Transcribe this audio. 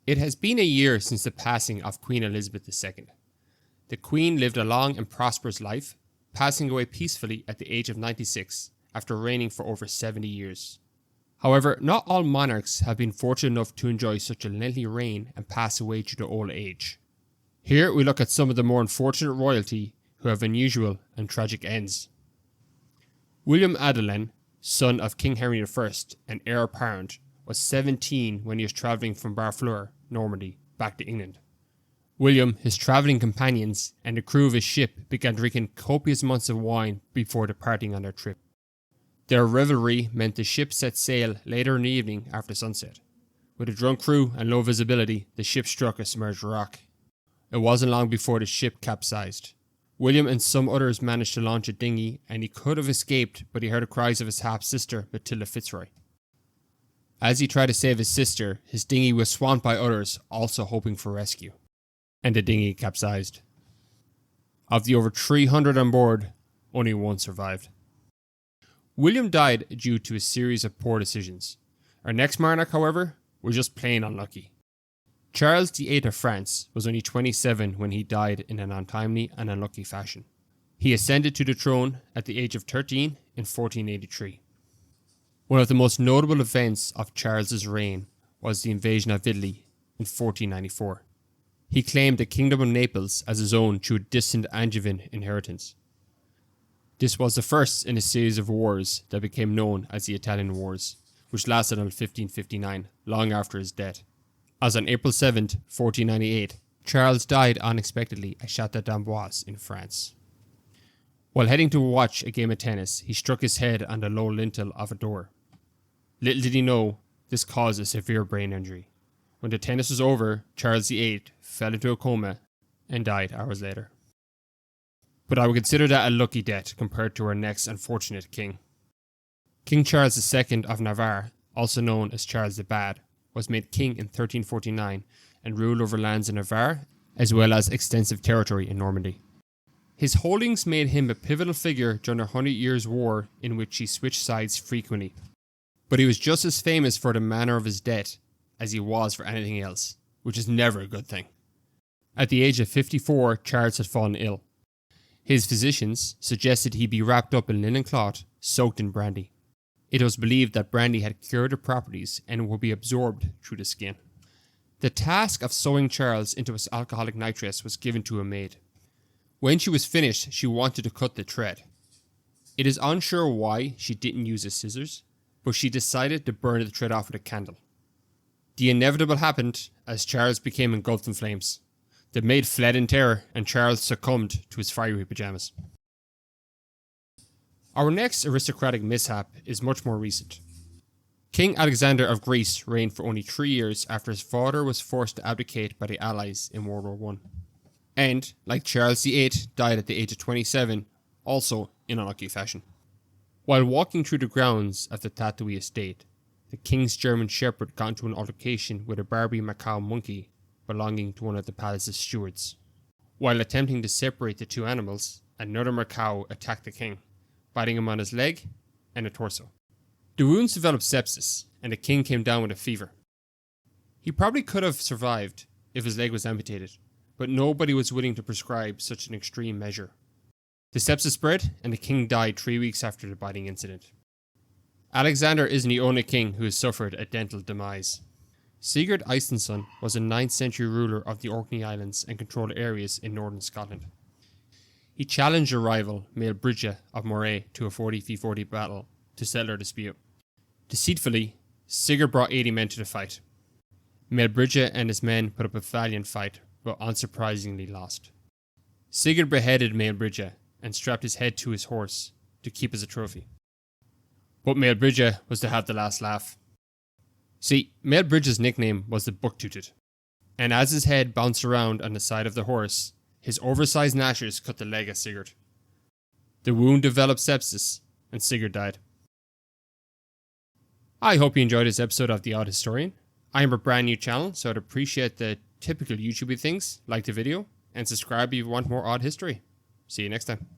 It has been a year since the passing of Queen Elizabeth II. The Queen lived a long and prosperous life, passing away peacefully at the age of 96 after reigning for over 70 years. However, not all monarchs have been fortunate enough to enjoy such a lengthy reign and pass away due to old age. Here we look at some of the more unfortunate royalty who have unusual and tragic ends. William Adelin, son of King Henry I and heir apparent, was 17 when he was travelling from Barfleur, Normandy, back to England. William, his travelling companions, and the crew of his ship began drinking copious amounts of wine before departing on their trip. Their revelry meant the ship set sail later in the evening after sunset. With a drunk crew and low visibility, the ship struck a submerged rock. It wasn't long before the ship capsized. William and some others managed to launch a dinghy, and he could have escaped, but he heard the cries of his half-sister, Matilda Fitzroy. As he tried to save his sister, his dinghy was swamped by others, also hoping for rescue. And the dinghy capsized. Of the over 300 on board, only one survived. William died due to a series of poor decisions. Our next monarch, however, was just plain unlucky. Charles VIII of France was only 27 when he died in an untimely and unlucky fashion. He ascended to the throne at the age of 13 in 1483. One of the most notable events of Charles's reign was the invasion of Italy in 1494. He claimed the Kingdom of Naples as his own through a distant Angevin inheritance. This was the first in a series of wars that became known as the Italian Wars, which lasted until 1559, long after his death. As on April 7, 1498, Charles died unexpectedly at Château d'Amboise in France. While heading to watch a game of tennis, he struck his head on the low lintel of a door. Little did he know, this caused a severe brain injury. When the tennis was over, Charles VIII fell into a coma and died hours later. But I would consider that a lucky death compared to our next unfortunate king. King Charles II of Navarre, also known as Charles the Bad, was made king in 1349 and ruled over lands in Navarre as well as extensive territory in Normandy. His holdings made him a pivotal figure during the 100 Years' War, in which he switched sides frequently. But he was just as famous for the manner of his death as he was for anything else, which is never a good thing. At the age of 54, Charles had fallen ill. His physicians suggested he be wrapped up in linen cloth soaked in brandy. It was believed that brandy had curative properties and would be absorbed through the skin. The task of sewing Charles into his alcoholic nitridress was given to a maid. When she was finished, she wanted to cut the thread. It is unsure why she didn't use the scissors, but she decided to burn the thread off with a candle. The inevitable happened as Charles became engulfed in flames. The maid fled in terror and Charles succumbed to his fiery pajamas. Our next aristocratic mishap is much more recent. King Alexander of Greece reigned for only 3 years after his father was forced to abdicate by the Allies in World War I. And, like Charles VIII, died at the age of 27, also in unlucky fashion. While walking through the grounds of the Tatooine estate, the king's German shepherd got into an altercation with a Barbie macaw monkey belonging to one of the palace's stewards. While attempting to separate the two animals, another macaw attacked the king, biting him on his leg and the torso. The wounds developed sepsis, and the king came down with a fever. He probably could have survived if his leg was amputated, but nobody was willing to prescribe such an extreme measure. The sepsis spread, and the king died 3 weeks after the biting incident. Alexander isn't the only king who has suffered a dental demise. Sigurd Eysteinsson was a 9th century ruler of the Orkney Islands and controlled areas in northern Scotland. He challenged a rival, Maelbrige of Moray, to a 40v40 battle to settle their dispute. Deceitfully, Sigurd brought 80 men to the fight. Maelbrige and his men put up a valiant fight, but unsurprisingly lost. Sigurd beheaded Maelbrige and strapped his head to his horse to keep as a trophy. But Maelbrige was to have the last laugh. See, Maelbrige's nickname was the Buck-Tooted, and as his head bounced around on the side of the horse, his oversized gnashers cut the leg of Sigurd. The wound developed sepsis, and Sigurd died. I hope you enjoyed this episode of The Odd Historian. I am a brand new channel, so I'd appreciate the typical YouTubey things, like the video, and subscribe if you want more odd history. See you next time.